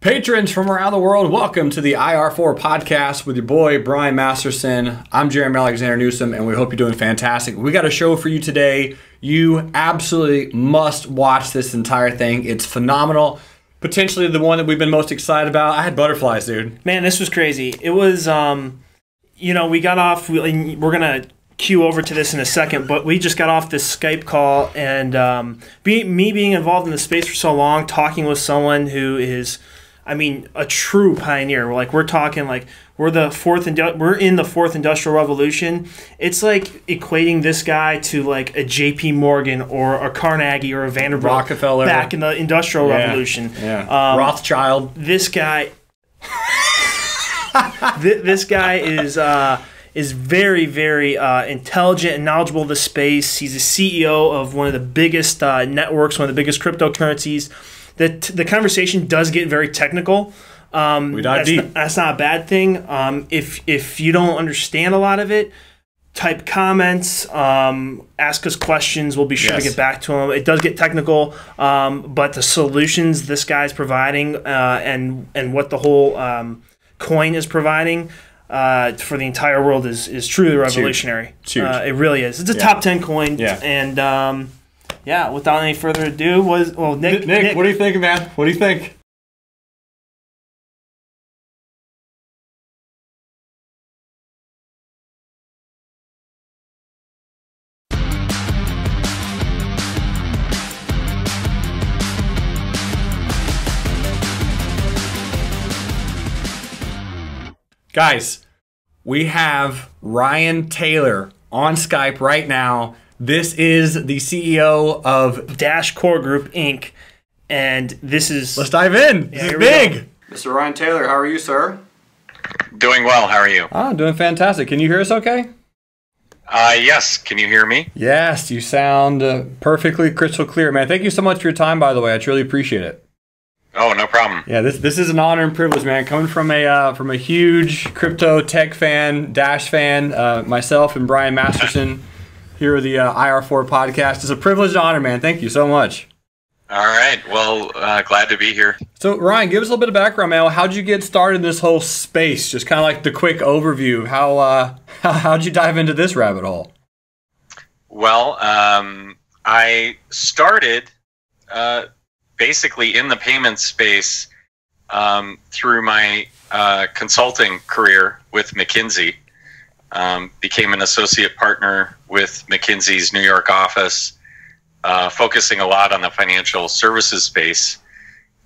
Patrons from around the world, welcome to the IR4 podcast with your boy, Brian Masterson. I'm Jeremy Alexander Newsom, and we hope you're doing fantastic. We got a show for you today. You absolutely must watch this entire thing. It's phenomenal. Potentially the one that we've been most excited about. I had butterflies, dude. Man, this was crazy. It was, we got off, we're going to cue over to this in a second, but we just got off this Skype call, and me being involved in the space for so long, talking with someone who is, a true pioneer. We're talking like we're in the fourth industrial revolution. It's like equating this guy to like a J.P. Morgan or a Carnegie or a Vanderbilt Rockefeller back in the industrial revolution. Yeah. Rothschild. This guy, this guy is very, very intelligent and knowledgeable of the space. He's a CEO of one of the biggest networks, one of the biggest cryptocurrencies. The conversation does get very technical. We dive deep. That's not a bad thing. If you don't understand a lot of it, type comments, ask us questions. We'll be sure to get back to them. It does get technical, but the solutions this guy's providing and what the whole coin is providing for the entire world is truly revolutionary. It's huge. It really is. It's a top 10 coin. Yeah. And without any further ado, Nick, what do you think, man? What do you think? Guys, we have Ryan Taylor on Skype right now. This is the CEO of Dash Core Group, Inc. And this is... Let's dive in. This is big. Mr. Ryan Taylor, how are you, sir? Doing well. How are you? I'm doing fantastic. Can you hear us okay? Yes. Can you hear me? Yes, you sound perfectly crystal clear, man. Thank you so much for your time, by the way. I truly appreciate it. Oh, no problem. Yeah, this is an honor and privilege, man. Coming from a huge crypto tech fan, Dash fan, myself and Brian Masterson here with the IR4 podcast. It's a privilege and honor, man. Thank you so much. All right. Well, glad to be here. So, Ryan, give us a little bit of background, man. How'd you get started in this whole space? Just kind of like the quick overview. How'd you dive into this rabbit hole? Well, I started basically in the payments space through my consulting career with McKinsey. Became an associate partner with McKinsey's New York office, focusing a lot on the financial services space.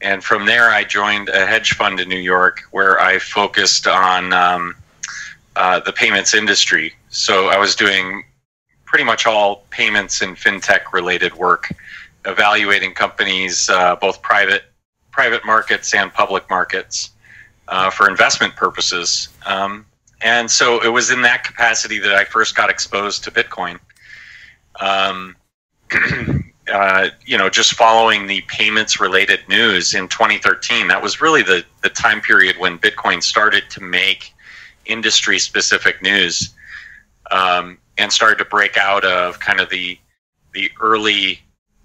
And from there, I joined a hedge fund in New York where I focused on the payments industry. So I was doing pretty much all payments and fintech related work, evaluating companies, both private markets and public markets, for investment purposes. And so it was in that capacity that I first got exposed to Bitcoin. Just following the payments-related news in 2013, that was really the time period when Bitcoin started to make industry-specific news and started to break out of kind of the early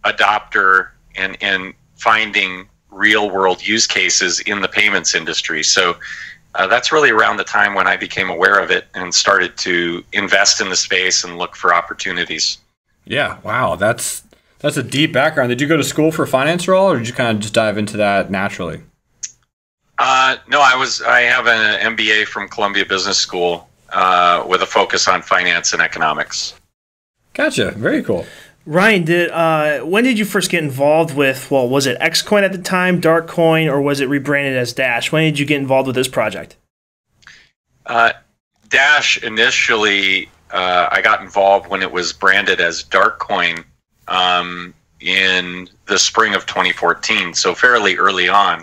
adopter and finding real-world use cases in the payments industry. So that's really around the time when I became aware of it and started to invest in the space and look for opportunities. Yeah, wow, that's a deep background. Did you go to school for finance at all, or did you kind of just dive into that naturally? No, I have an MBA from Columbia Business School with a focus on finance and economics. Gotcha. Very cool. Ryan, when did you first get involved with, was it Xcoin at the time, Darkcoin, or was it rebranded as Dash? When did you get involved with this project? Dash, initially, I got involved when it was branded as Darkcoin in the spring of 2014, so fairly early on,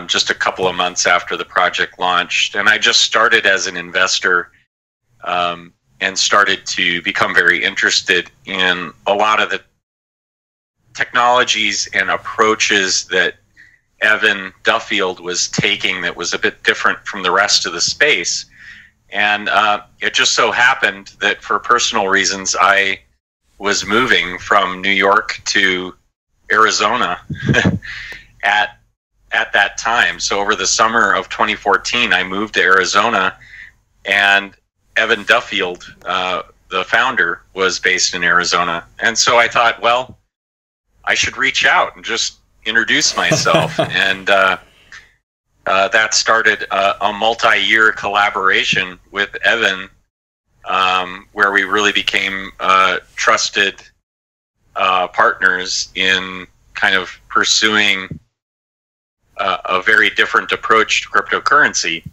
just a couple of months after the project launched. And I just started as an investor and started to become very interested in a lot of the technologies and approaches that Evan Duffield was taking that was a bit different from the rest of the space. And it just so happened that for personal reasons, I was moving from New York to Arizona at at that time. So over the summer of 2014, I moved to Arizona, and Evan Duffield, the founder, was based in Arizona. And so I thought, well, I should reach out and just introduce myself. And that started a multi-year collaboration with Evan, where we really became trusted partners in kind of pursuing a very different approach to cryptocurrency,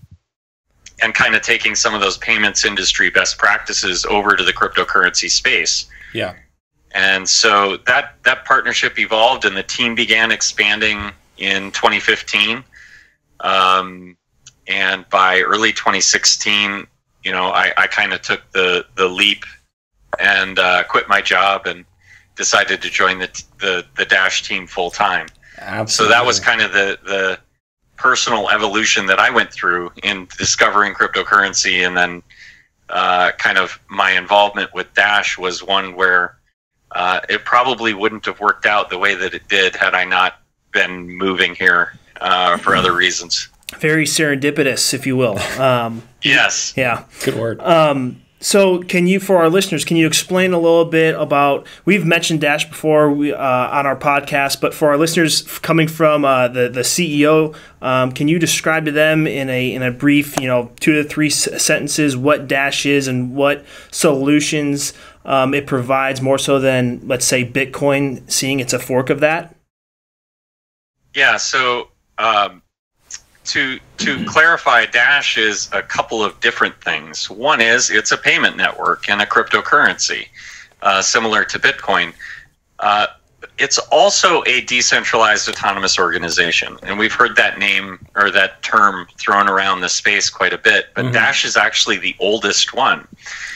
and kind of taking some of those payments industry best practices over to the cryptocurrency space. Yeah. And so that partnership evolved, and the team began expanding in 2015. And by early 2016, I kind of took the leap and quit my job and decided to join the Dash team full time. Absolutely. So that was kind of the personal evolution that I went through in discovering cryptocurrency, and then kind of my involvement with Dash was one where it probably wouldn't have worked out the way that it did had I not been moving here for other reasons. Very serendipitous, if you will. Yes. Yeah. Good word. So for our listeners, can you explain a little bit about, we've mentioned Dash before on our podcast, but for our listeners coming from the CEO, can you describe to them in a brief, 2 to 3 sentences what Dash is and what solutions it provides, more so than, let's say, Bitcoin, seeing it's a fork of that? Yeah, so to clarify, Dash is a couple of different things. One is it's a payment network and a cryptocurrency, similar to Bitcoin. It's also a decentralized autonomous organization, and we've heard that name or that term thrown around the space quite a bit, but Dash is actually the oldest one.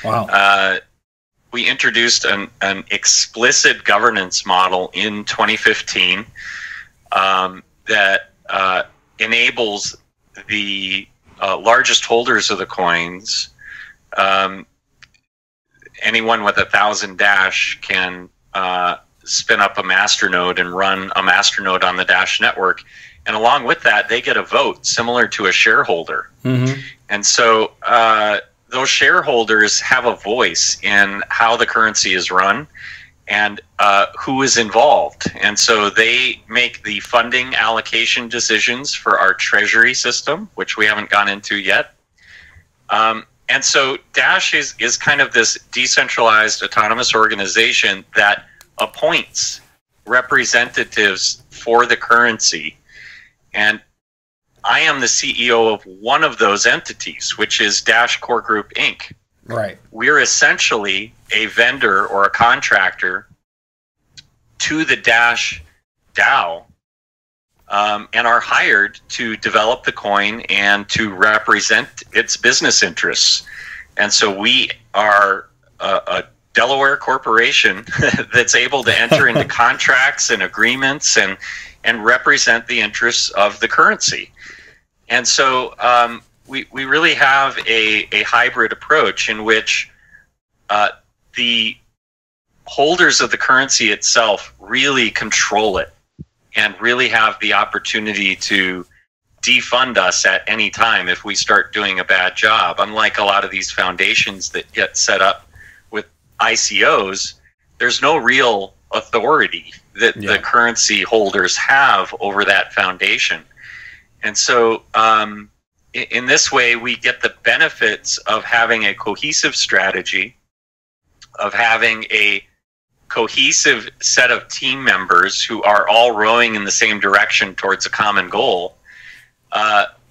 Wow. We introduced an explicit governance model in 2015 that enables the largest holders of the coins, anyone with 1,000 Dash can spin up a masternode and run a masternode on the Dash network. And along with that, they get a vote similar to a shareholder. And so those shareholders have a voice in how the currency is run and who is involved. And so they make the funding allocation decisions for our Treasury system, which we haven't gone into yet. And so Dash is kind of this decentralized autonomous organization that appoints representatives for the currency. And I am the CEO of one of those entities, which is Dash Core Group, Inc. Right. We're essentially a vendor or a contractor to the Dash DAO, and are hired to develop the coin and to represent its business interests. And so we are a Delaware corporation that's able to enter into contracts and agreements and represent the interests of the currency. And so we really have a hybrid approach in which the holders of the currency itself really control it and really have the opportunity to defund us at any time if we start doing a bad job. Unlike a lot of these foundations that get set up with ICOs, there's no real authority that the currency holders have over that foundation. And so in this way, we get the benefits of having a cohesive strategy, of having a cohesive set of team members who are all rowing in the same direction towards a common goal,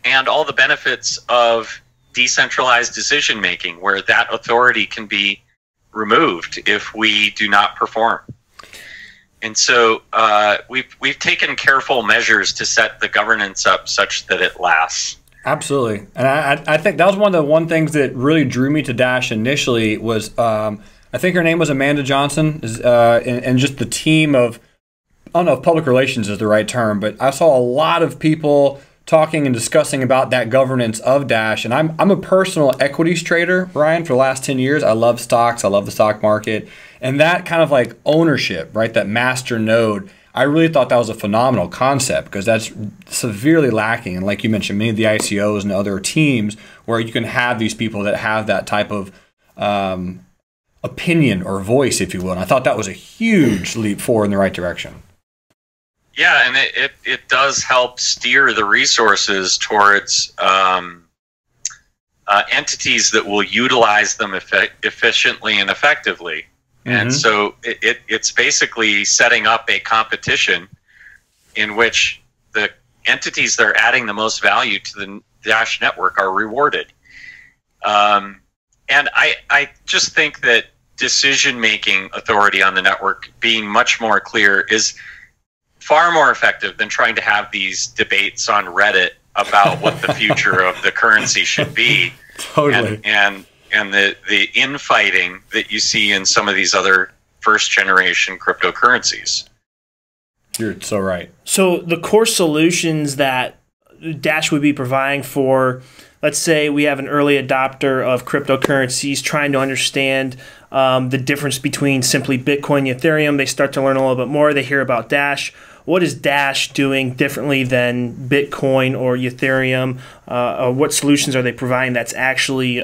and all the benefits of decentralized decision making, where that authority can be removed if we do not perform. And so we've taken careful measures to set the governance up such that it lasts. Absolutely. And I think that was one of the things that really drew me to Dash initially was, I think her name was Amanda Johnson, and just the team of, I don't know if public relations is the right term, but I saw a lot of people talking and discussing about that governance of Dash. And I'm a personal equities trader, Brian, for the last 10 years. I love stocks. I love the stock market. And that kind of like ownership, right, that master node, I really thought that was a phenomenal concept because that's severely lacking. And like you mentioned, many of the ICOs and other teams where you can have these people that have that type of opinion or voice, if you will. And I thought that was a huge leap forward in the right direction. Yeah, and it does help steer the resources towards entities that will utilize them efficiently and effectively. And so it's basically setting up a competition in which the entities that are adding the most value to the Dash network are rewarded. And I just think that decision-making authority on the network being much more clear is far more effective than trying to have these debates on Reddit about what the future of the currency should be. Totally. And the infighting that you see in some of these other first-generation cryptocurrencies. You're so right. So the core solutions that Dash would be providing for, let's say we have an early adopter of cryptocurrencies trying to understand the difference between simply Bitcoin and Ethereum. They start to learn a little bit more. They hear about Dash. What is Dash doing differently than Bitcoin or Ethereum? What solutions are they providing that's actually,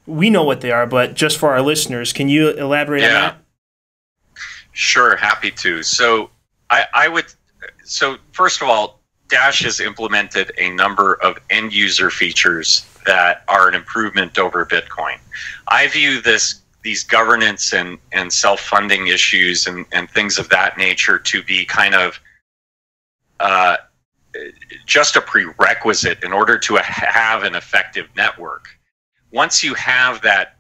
we know what they are, but just for our listeners, can you elaborate on that? Sure, happy to. So so first of all, Dash has implemented a number of end user features that are an improvement over Bitcoin. I view these governance and self-funding issues and things of that nature to be kind of just a prerequisite in order to have an effective network. Once you have that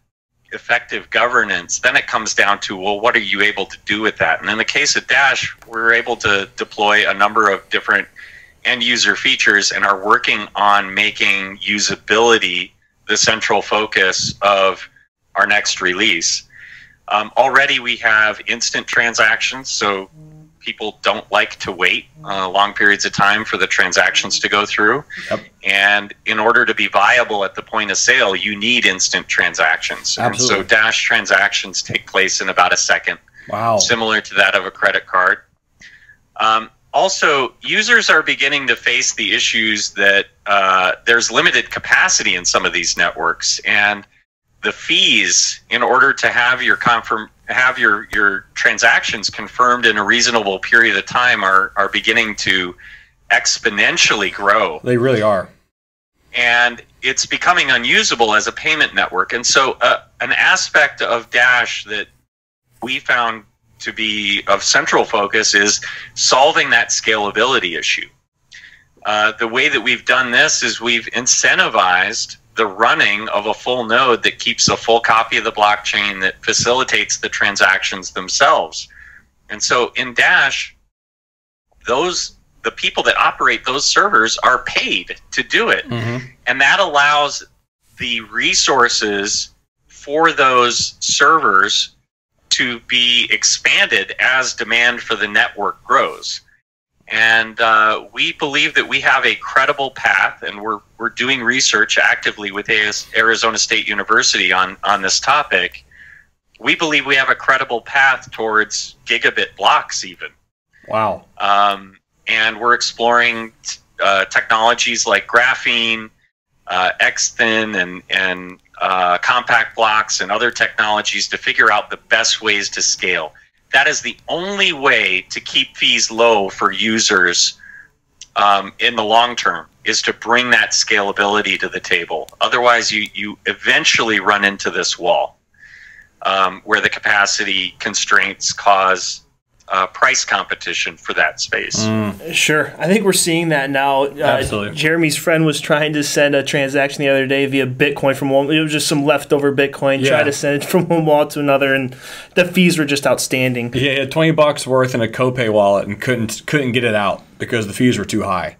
effective governance, then it comes down to, well, what are you able to do with that? And in the case of Dash, we're able to deploy a number of different end user features and are working on making usability the central focus of our next release. Already we have instant transactions, so people don't like to wait long periods of time for the transactions to go through. Yep. And in order to be viable at the point of sale, you need instant transactions. Absolutely. And so Dash transactions take place in about a second. Wow. Similar to that of a credit card. Also, users are beginning to face the issues that there's limited capacity in some of these networks, and the fees in order to have your transactions confirmed in a reasonable period of time are beginning to exponentially grow. They really are. And it's becoming unusable as a payment network. And so an aspect of Dash that we found to be of central focus is solving that scalability issue. The way that we've done this is we've incentivized the running of a full node that keeps a full copy of the blockchain that facilitates the transactions themselves. And so in Dash, the people that operate those servers are paid to do it. And that allows the resources for those servers to be expanded as demand for the network grows. And we believe that we have a credible path, and we're doing research actively with Arizona State University on this topic. We believe we have a credible path towards gigabit blocks even. Wow. And we're exploring technologies like graphene, XThin, and compact blocks and other technologies to figure out the best ways to scale. That is the only way to keep fees low for users in the long term, is to bring that scalability to the table. Otherwise, you eventually run into this wall where the capacity constraints cause price competition for that space. Sure. I think we're seeing that now. Absolutely. Jeremy's friend was trying to send a transaction the other day via Bitcoin from one. It was just some leftover Bitcoin. Yeah. Tried to send it from one wallet to another, and the fees were just outstanding. Yeah, he had $20 worth in a copay wallet and couldn't get it out because the fees were too high.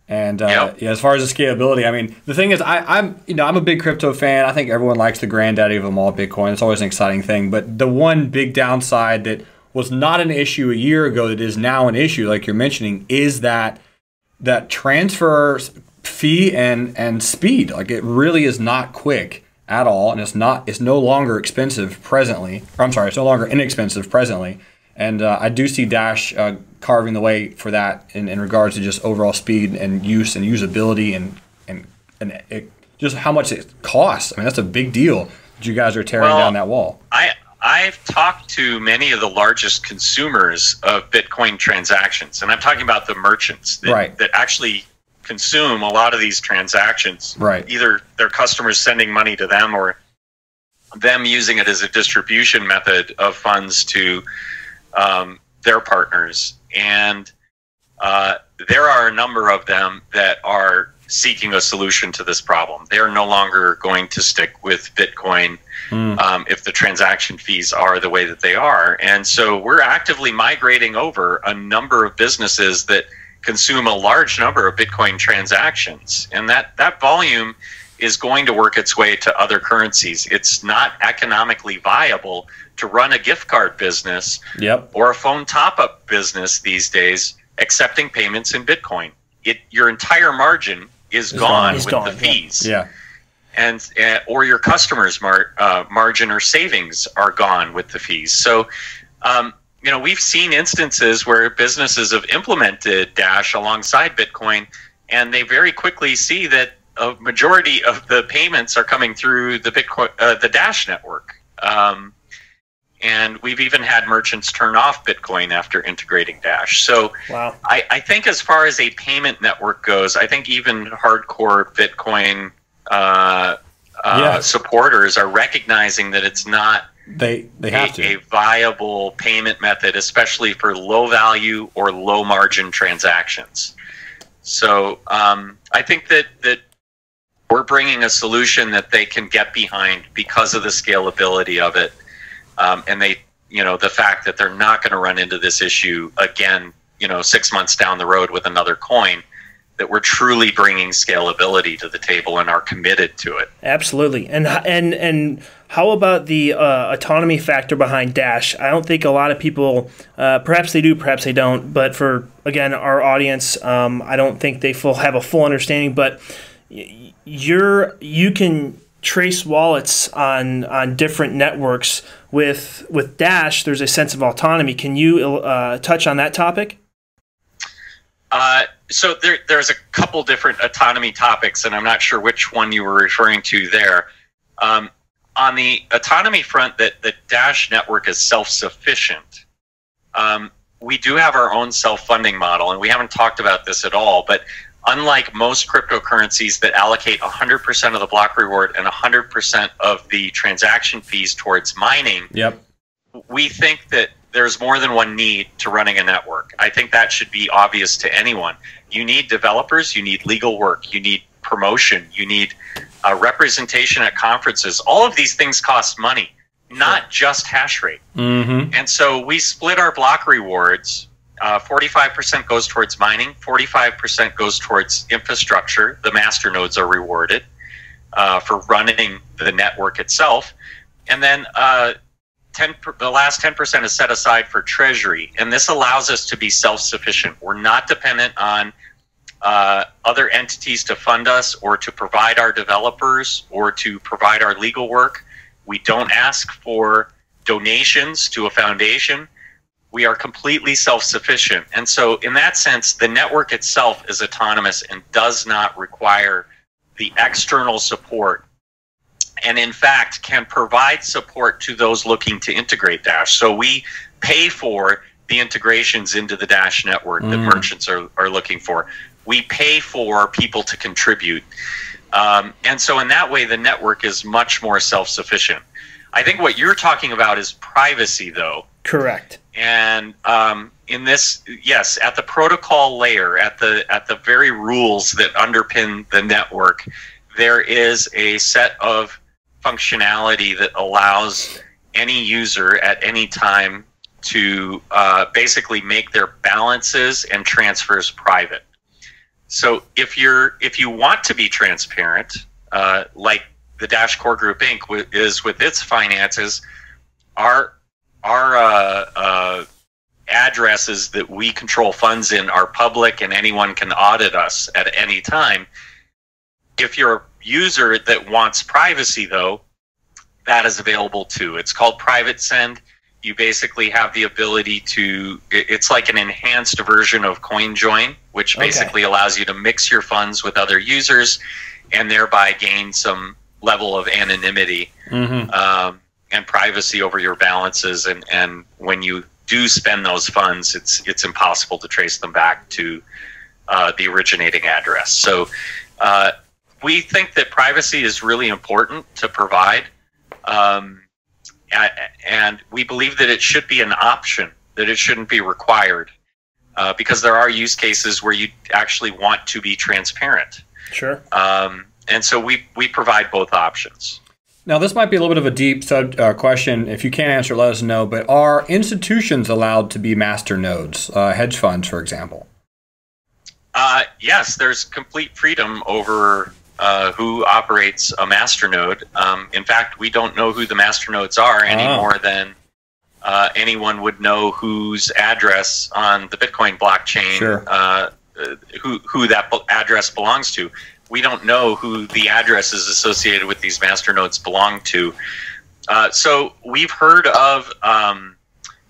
And yeah, as far as the scalability, I mean, the thing is, I'm a big crypto fan. I think everyone likes the granddaddy of them all, Bitcoin. It's always an exciting thing. But the one big downside that was not an issue a year ago that is now an issue, like you're mentioning, is that transfer fee and speed. Like, it really is not quick at all, and it's no longer expensive presently. Or I'm sorry, it's no longer inexpensive presently. And I do see Dash carving the way for that in regards to just overall speed and use and usability and just how much it costs. I mean, that's a big deal that you guys are tearing down that wall. I've talked to many of the largest consumers of Bitcoin transactions, and I'm talking about the merchants that actually consume a lot of these transactions. Right. Either their customers sending money to them or them using it as a distribution method of funds to their partners. And there are a number of them that are seeking a solution to this problem. They are no longer going to stick with Bitcoin if the transaction fees are the way that they are. And so we're actively migrating over a number of businesses that consume a large number of Bitcoin transactions. And that volume is going to work its way to other currencies. It's not economically viable to run a gift card business or a phone top-up business these days accepting payments in Bitcoin. Your entire margin is gone with the fees. And or your customers' margin or savings are gone with the fees. So we've seen instances where businesses have implemented Dash alongside Bitcoin, and they very quickly see that a majority of the payments are coming through the the Dash network. And we've even had merchants turn off Bitcoin after integrating Dash. So I think as far as a payment network goes, I think even hardcore Bitcoin supporters are recognizing that it's not a viable payment method, especially for low value or low margin transactions. So I think that we're bringing a solution that they can get behind because of the scalability of it. And the fact that they're not going to run into this issue again, 6 months down the road with another coin, that we're truly bringing scalability to the table and are committed to it. Absolutely. And how about the autonomy factor behind Dash? I don't think a lot of people, perhaps they do, perhaps they don't, but for, again, our audience, I don't think they have a full understanding, but you can trace wallets on different networks. With Dash, there's a sense of autonomy. Can you touch on that topic? So there's a couple different autonomy topics, and I'm not sure which one you were referring to there. On the autonomy front, that the Dash network is self-sufficient. We do have our own self-funding model, and we haven't talked about this at all, but unlike most cryptocurrencies that allocate 100% of the block reward and 100% of the transaction fees towards mining, we think that there's more than one need to running a network. I think that should be obvious to anyone. You need developers, you need legal work, you need promotion, you need representation at conferences. All of these things cost money, not just hash rate. And so we split our block rewards. 45% goes towards mining, 45% goes towards infrastructure. The master nodes are rewarded for running the network itself. And then the last 10% is set aside for Treasury. And this allows us to be self-sufficient. We're not dependent on other entities to fund us or to provide our developers or to provide our legal work. We don't ask for donations to a foundation. We are completely self-sufficient. And so in that sense, the network itself is autonomous and does not require the external support, and in fact can provide support to those looking to integrate Dash. So we pay for the integrations into the Dash network that merchants are looking for. We pay for people to contribute. And so in that way, the network is much more self-sufficient. I think what you're talking about is privacy, though. Correct. And in this, yes, at the protocol layer, at the very rules that underpin the network, there is a set of functionality that allows any user at any time to basically make their balances and transfers private. So if you want to be transparent, like the Dash Core Group Inc. is with its finances, our addresses that we control funds in are public, and anyone can audit us at any time. If you're a user that wants privacy, though, that is available too. It's called Private Send. you basically have the ability to, it's like an enhanced version of CoinJoin, which basically allows you to mix your funds with other users and thereby gain some level of anonymity and privacy over your balances. And when you do spend those funds, it's impossible to trace them back to the originating address. So we think that privacy is really important to provide. And we believe that it should be an option, that it shouldn't be required, because there are use cases where you actually want to be transparent. Sure. And so we provide both options. Now, this might be a little bit of a deep question. If you can't answer, let us know. But are institutions allowed to be master nodes, hedge funds, for example? Yes, there's complete freedom over who operates a masternode. In fact, we don't know who the masternodes are any more than anyone would know whose address on the Bitcoin blockchain, who that address belongs to. We don't know who the addresses associated with these masternodes belong to. So we've heard of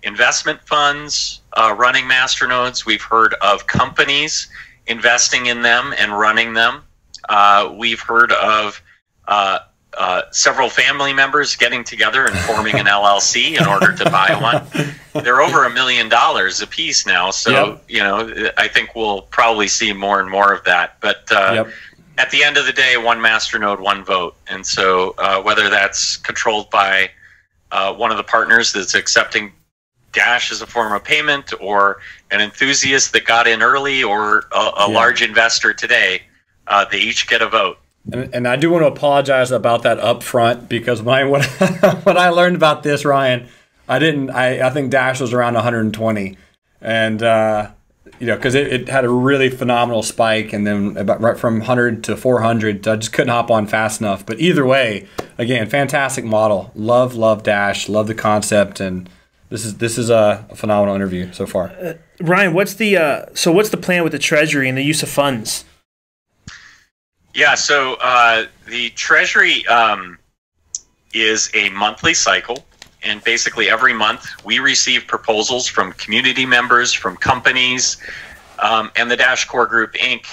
investment funds running masternodes. We've heard of companies investing in them and running them. We've heard of several family members getting together and forming an LLC in order to buy one. They're over $1 million a piece now, so you know, I think we'll probably see more and more of that. But at the end of the day, one masternode, one vote. And so whether that's controlled by one of the partners that's accepting Dash as a form of payment, or an enthusiast that got in early, or a large investor today, they each get a vote. And I do want to apologize about that up front, because when I learned about this, Ryan, I think Dash was around 120, and you know, because it had a really phenomenal spike, and then right from 100 to 400, I just couldn't hop on fast enough. But either way, again, fantastic model. Love Dash, love the concept, and this is a phenomenal interview so far. Ryan, what's the plan with the Treasury and the use of funds? Yeah, so the Treasury is a monthly cycle, and basically every month we receive proposals from community members, from companies, and the Dash Core Group Inc.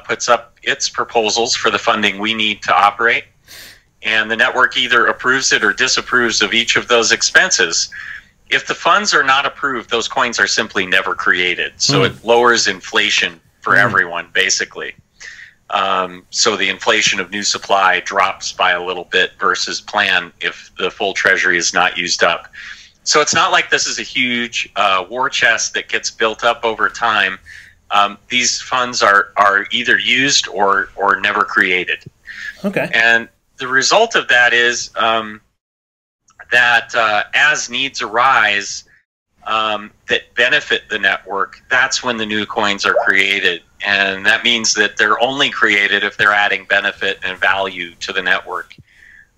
Puts up its proposals for the funding we need to operate, and the network either approves it or disapproves of each of those expenses. If the funds are not approved, those coins are simply never created, so it lowers inflation for everyone, basically. So the inflation of new supply drops by a little bit versus plan if the full Treasury is not used up. So it's not like this is a huge war chest that gets built up over time. These funds are either used or never created. Okay. And the result of that is that as needs arise that benefit the network, that's when the new coins are created. And that means that they're only created if they're adding benefit and value to the network.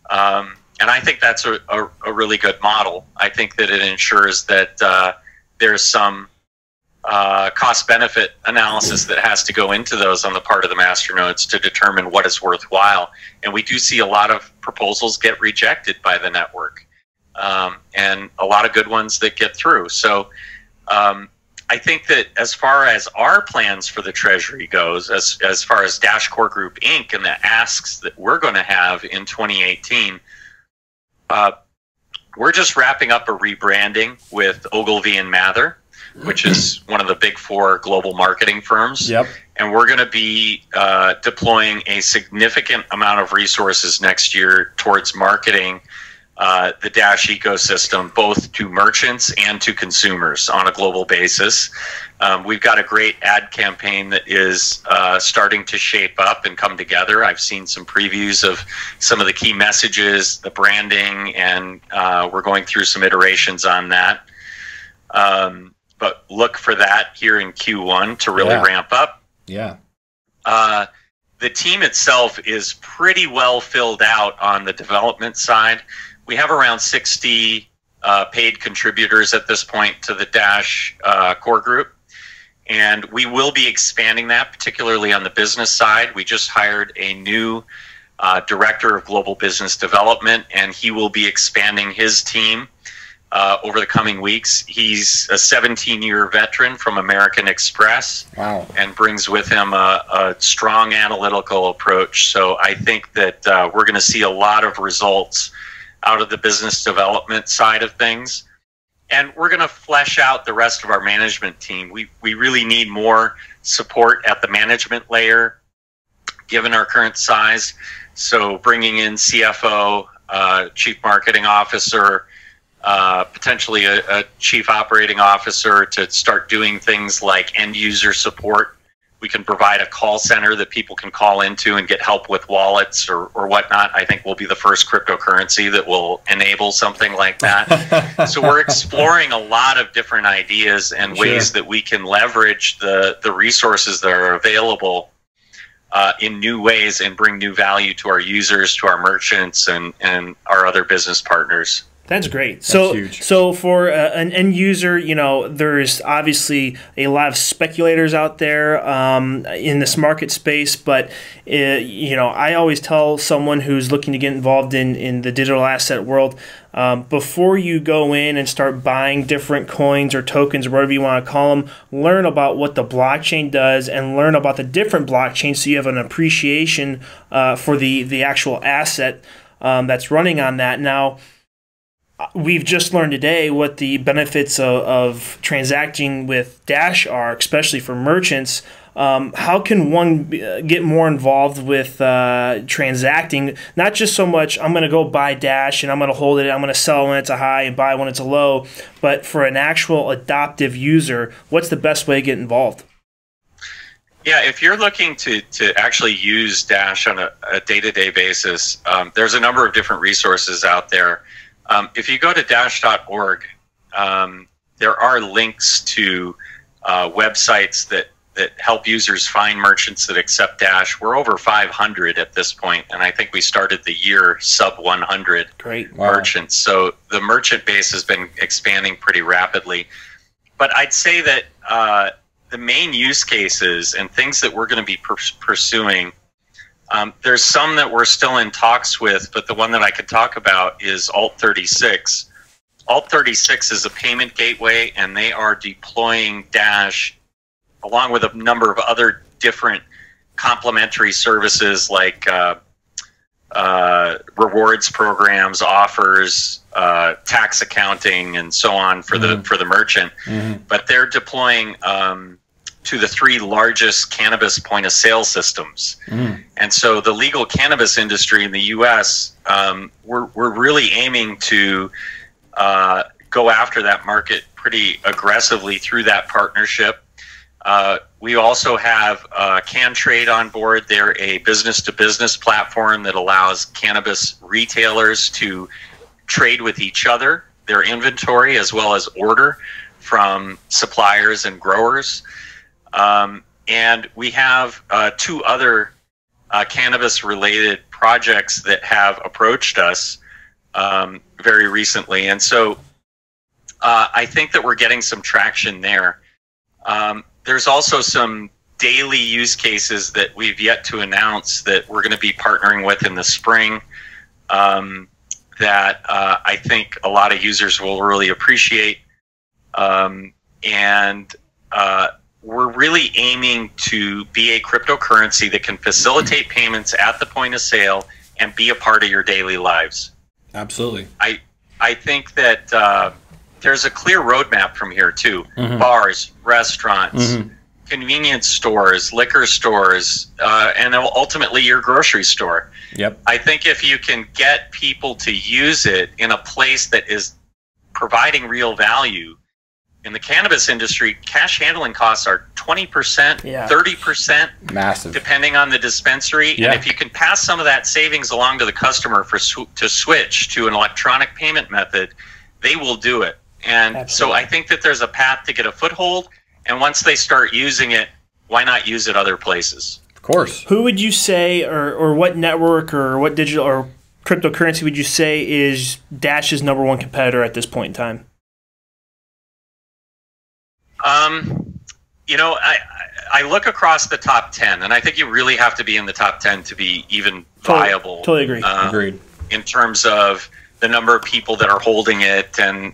And I think that's a really good model. I think that it ensures that there's some cost-benefit analysis that has to go into those on the part of the masternodes to determine what is worthwhile. And we do see a lot of proposals get rejected by the network, and a lot of good ones that get through. So I think that as far as our plans for the Treasury goes, as far as Dash Core Group Inc. and the asks that we're going to have in 2018, we're just wrapping up a rebranding with Ogilvy and Mather, which is one of the big four global marketing firms. Yep. And we're going to be deploying a significant amount of resources next year towards marketing the Dash ecosystem, both to merchants and to consumers on a global basis. We've got a great ad campaign that is starting to shape up and come together. I've seen some previews of some of the key messages, the branding, and we're going through some iterations on that. But look for that here in Q1 to really ramp up. Yeah. The team itself is pretty well filled out on the development side. We have around 60 paid contributors at this point to the Dash Core Group, and we will be expanding that, particularly on the business side. We just hired a new director of global business development, and he will be expanding his team over the coming weeks. He's a 17-year veteran from American Express. Wow. And brings with him a strong analytical approach. So I think that we're going to see a lot of results out of the business development side of things. And we're going to flesh out the rest of our management team. We really need more support at the management layer, given our current size. So bringing in CFO, Chief Marketing Officer, potentially a Chief Operating Officer to start doing things like end user support. We can provide a call center that people can call into and get help with wallets or whatnot. I think we'll be the first cryptocurrency that will enable something like that. So we're exploring a lot of different ideas and ways that we can leverage the resources that are available in new ways and bring new value to our users, to our merchants, and our other business partners. That's great. So for an end user, you know, there's obviously a lot of speculators out there in this market space. But, you know, I always tell someone who's looking to get involved in the digital asset world, before you go in and start buying different coins or tokens or whatever you want to call them, learn about what the blockchain does and learn about the different blockchains so you have an appreciation for the actual asset that's running on that. Now, we've just learned today what the benefits of transacting with Dash are, especially for merchants. How can one get more involved with transacting? Not just so much, I'm going to go buy Dash and I'm going to hold it, I'm going to sell when it's a high and buy when it's a low, but for an actual adoptive user, what's the best way to get involved? Yeah, if you're looking to actually use Dash on a day-to-day basis, there's a number of different resources out there. If you go to dash.org, there are links to websites that help users find merchants that accept Dash. We're over 500 at this point, and I think we started the year sub 100 merchants. So the merchant base has been expanding pretty rapidly. But I'd say that the main use cases and things that we're going to be pursuing, there's some that we're still in talks with, but the one that I could talk about is Alt36. Alt36 is a payment gateway, and they are deploying Dash along with a number of other different complementary services like rewards programs, offers, tax accounting, and so on for the merchant. But they're deploying to the 3 largest cannabis point-of-sale systems. And so the legal cannabis industry in the U.S., we're really aiming to go after that market pretty aggressively through that partnership. We also have CanTrade on board. They're a business-to-business platform that allows cannabis retailers to trade with each other, their inventory, as well as order from suppliers and growers. And we have 2 other cannabis-related projects that have approached us very recently. And so I think that we're getting some traction there. There's also some daily use cases that we've yet to announce that we're going to be partnering with in the spring that I think a lot of users will really appreciate. We're really aiming to be a cryptocurrency that can facilitate payments at the point of sale and be a part of your daily lives. Absolutely. I think that there's a clear roadmap from here too. Bars, restaurants, convenience stores, liquor stores, and ultimately your grocery store. Yep. I think if you can get people to use it in a place that is providing real value, in the cannabis industry, cash handling costs are 20%, 30%, massive, depending on the dispensary. And if you can pass some of that savings along to the customer to switch to an electronic payment method, they will do it. And so I think that there's a path to get a foothold. And once they start using it, why not use it other places? Of course. Who would you say, or what network or what digital or cryptocurrency would you say is Dash's #1 competitor at this point in time? You know, I look across the top 10, and I think you really have to be in the top 10 to be even viable. Totally agree. Agreed. In terms of the number of people that are holding it and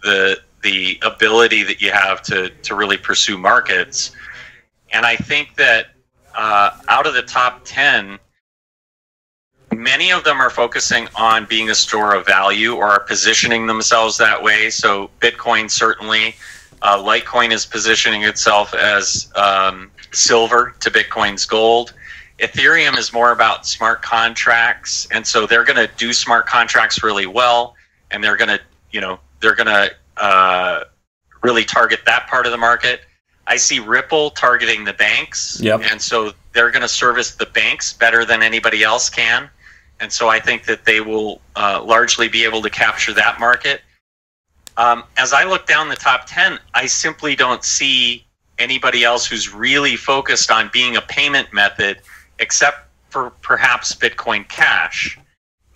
the ability that you have to really pursue markets. And I think that out of the top 10, many of them are focusing on being a store of value or are positioning themselves that way. So Bitcoin certainly, Litecoin is positioning itself as silver to Bitcoin's gold. Ethereum is more about smart contracts, and so they're going to do smart contracts really well, and they're going to really target that part of the market. I see Ripple targeting the banks, and so they're going to service the banks better than anybody else can, and so I think that they will largely be able to capture that market. As I look down the top 10, I simply don't see anybody else who's really focused on being a payment method, except for perhaps Bitcoin Cash.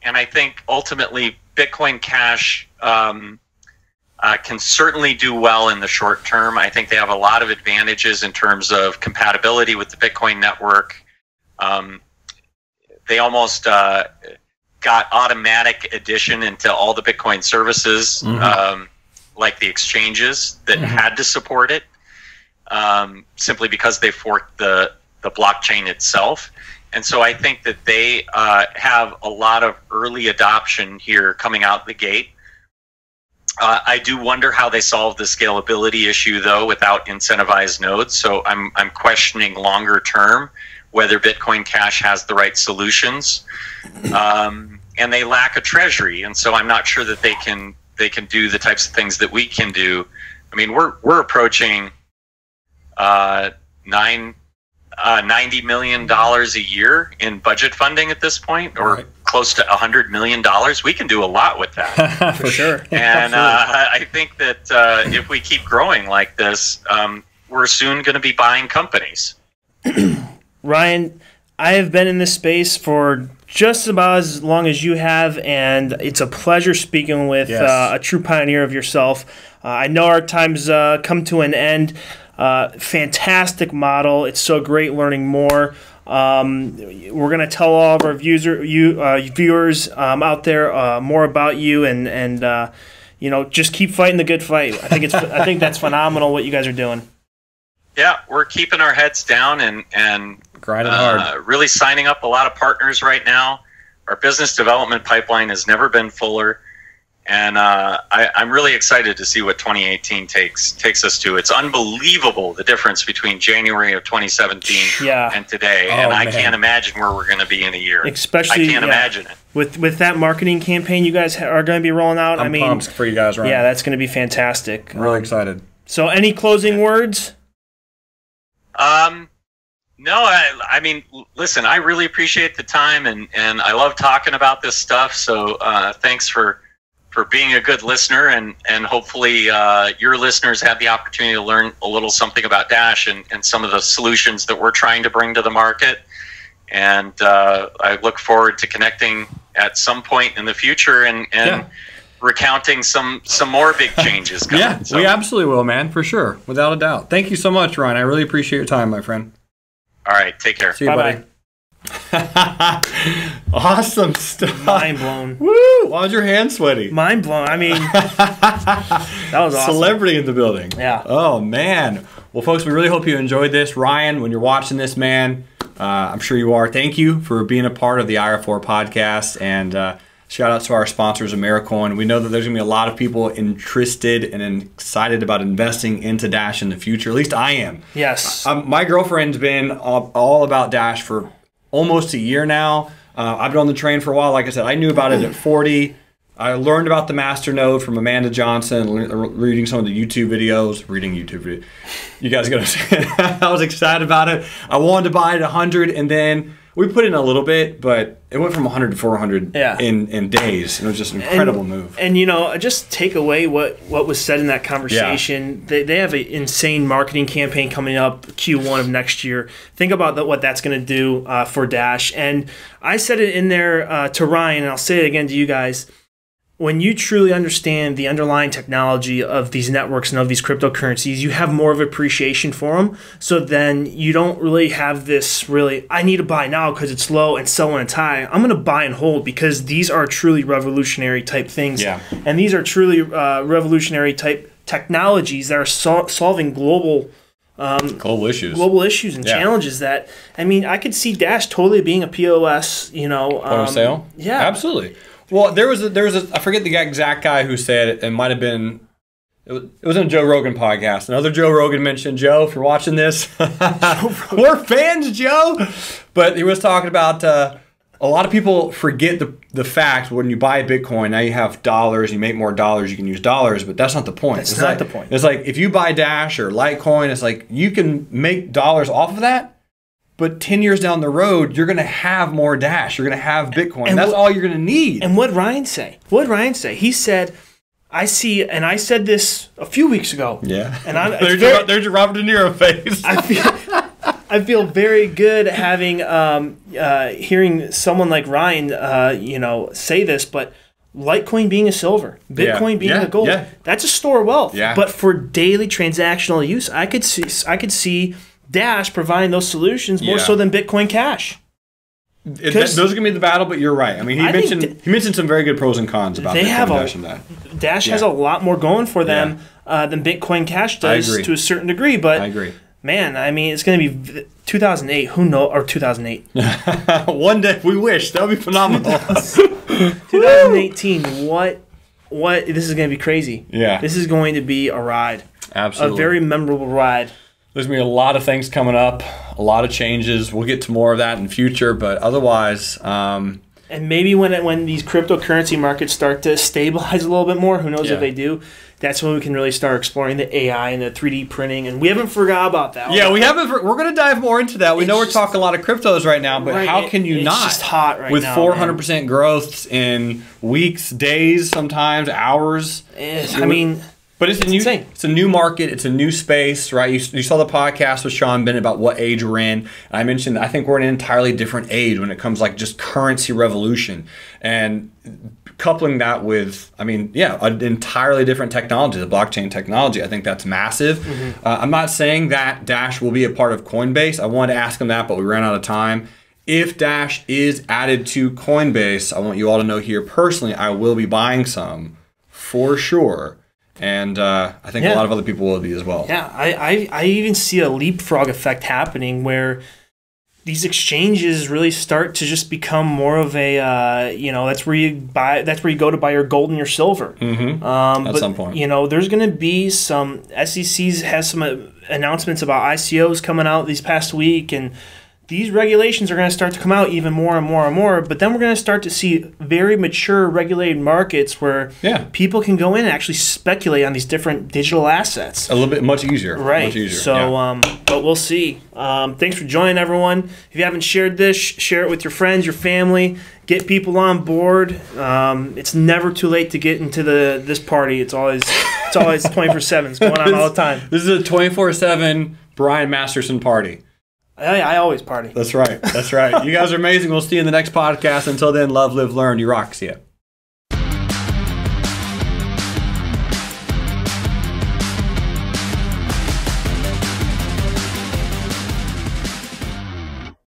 And I think ultimately Bitcoin Cash can certainly do well in the short term. I think they have a lot of advantages in terms of compatibility with the Bitcoin network. They almost got automatic addition into all the Bitcoin services, like the exchanges that had to support it, simply because they forked the blockchain itself. And so I think that they have a lot of early adoption here coming out the gate. I do wonder how they solve the scalability issue, though, without incentivized nodes. So I'm questioning longer term whether Bitcoin Cash has the right solutions. And they lack a treasury, and so I'm not sure that they can do the types of things that we can do. I mean, we're approaching $90 million a year in budget funding at this point, or close to $100 million. We can do a lot with that. For sure. And I think that if we keep growing like this, we're soon going to be buying companies. Ryan, I have been in this space for just about as long as you have, and it's a pleasure speaking with a true pioneer of yourself. I know our time's come to an end. Fantastic model. It's so great learning more. We're going to tell all of our viewers out there more about you, and just keep fighting the good fight. I think that's phenomenal what you guys are doing. Yeah, we're keeping our heads down and grinding hard. Really signing up a lot of partners right now. Our business development pipeline has never been fuller. And I'm really excited to see what 2018 takes us to. It's unbelievable, the difference between January of 2017 and today. And I can't imagine where we're going to be in a year. Especially, I can't imagine it. With that marketing campaign you guys are going to be rolling out. I'm pumped for you guys, Ryan. Yeah, that's going to be fantastic. I'm really excited. So any closing words? No, I mean, listen, I really appreciate the time, and I love talking about this stuff. So thanks for being a good listener, and hopefully your listeners have the opportunity to learn a little something about Dash and some of the solutions that we're trying to bring to the market. And I look forward to connecting at some point in the future and recounting some more big changes coming. Yeah, we absolutely will, man, for sure, without a doubt. Thank you so much, Ryan. I really appreciate your time, my friend. All right, take care. See you, buddy. Awesome stuff. Mind blown. Woo! Why was your hand sweaty? Mind blown. I mean, that was awesome. Celebrity in the building. Yeah. Oh, man. Well, folks, we really hope you enjoyed this. Ryan, when you're watching this, man, I'm sure you are. Thank you for being a part of the IR4 podcast. And shout out to our sponsors, Americoin. We know that there's going to be a lot of people interested and excited about investing into Dash in the future. At least I am. Yes. My girlfriend's been all about Dash for almost a year now. I've been on the train for a while. Like I said, I knew about it at 40. I learned about the Masternode from Amanda Johnson, reading some of the YouTube videos. You guys got to say it. I was excited about it. I wanted to buy it at 100, and then we put in a little bit, but it went from 100 to 400 in days. It was just an incredible move. And, just take away what was said in that conversation. Yeah. They have an insane marketing campaign coming up Q1 of next year. Think about what that's going to do for Dash. And I said it in there to Ryan, and I'll say it again to you guys. when you truly understand the underlying technology of these networks and of these cryptocurrencies, you have more of appreciation for them. So then you don't really have this I need to buy now because it's low and sell when it's high. I'm going to buy and hold because these are truly revolutionary type things. Yeah. And these are truly revolutionary type technologies that are solving global issues and challenges that, I mean, I could see Dash totally being a POS, Point of sale? Yeah. Absolutely. Well, there was a I forget the exact guy who said it. It might have been, it was on a Joe Rogan podcast. Another Joe Rogan mentioned, Joe, if you're watching this, we're fans, Joe. But he was talking about a lot of people forget the fact when you buy Bitcoin, now you have dollars, you make more dollars, you can use dollars, but that's not the point. That's not the point. It's like if you buy Dash or Litecoin, it's like you can make dollars off of that. But 10 years down the road, you're going to have more Dash. You're going to have Bitcoin. And that's all you're going to need. And what did Ryan say? He said, I see, and I said this a few weeks ago. Yeah. And there's your Robert De Niro face. I feel very good having hearing someone like Ryan, say this, but Litecoin being a silver, Bitcoin being a gold, that's a store of wealth. Yeah. But for daily transactional use, I could see Dash providing those solutions more so than Bitcoin Cash. Those are going to be the battle, but you're right. I mean, he mentioned some very good pros and cons about Bitcoin Dash and that. Dash has a lot more going for them than Bitcoin Cash does to a certain degree. But I agree. Man, I mean, it's going to be 2008. Who knows? Or 2008. One day, we wish. That would be phenomenal. 2018. What? This is going to be crazy. Yeah. This is going to be a ride. Absolutely. A very memorable ride. There's going to be a lot of things coming up, a lot of changes. We'll get to more of that in the future, but otherwise... and maybe when these cryptocurrency markets start to stabilize a little bit more, who knows if they do, that's when we can really start exploring the AI and the 3D printing, and we haven't forgot about that. Yeah, we haven't. We're going to dive more into that. We know we're talking a lot of cryptos right now, but how can you not? It's just hot right with now. With 400% growth in weeks, days, sometimes hours. I mean... But it's a new market. It's a new space, right? You saw the podcast with Sean Bennett about what age we're in. And I mentioned I think we're in an entirely different age when it comes like just currency revolution. And coupling that with, an entirely different technology, the blockchain technology. I think that's massive. Mm-hmm. I'm not saying that Dash will be a part of Coinbase. I wanted to ask him that, but we ran out of time. If Dash is added to Coinbase, I want you all to know here personally, I will be buying some for sure. And I think a lot of other people will be as well. Yeah, I even see a leapfrog effect happening where these exchanges really start to just become more of a that's where you go to buy your gold and your silver. Mm-hmm. At some point, there's going to be some SECs has some announcements about ICOs coming out this past week, and these regulations are going to start to come out even more and more and more, but then we're going to start to see very mature regulated markets where people can go in and actually speculate on these different digital assets. A little bit much easier. Right. Much easier. So, but we'll see. Thanks for joining, everyone. If you haven't shared this, share it with your friends, your family. Get people on board. It's never too late to get into this party. It's always 24/7. It's going on all the time. This is a 24/7 Brian Masterson party. I always party. That's right. That's right. You guys are amazing. We'll see you in the next podcast. Until then, love, live, learn. You rock. See ya.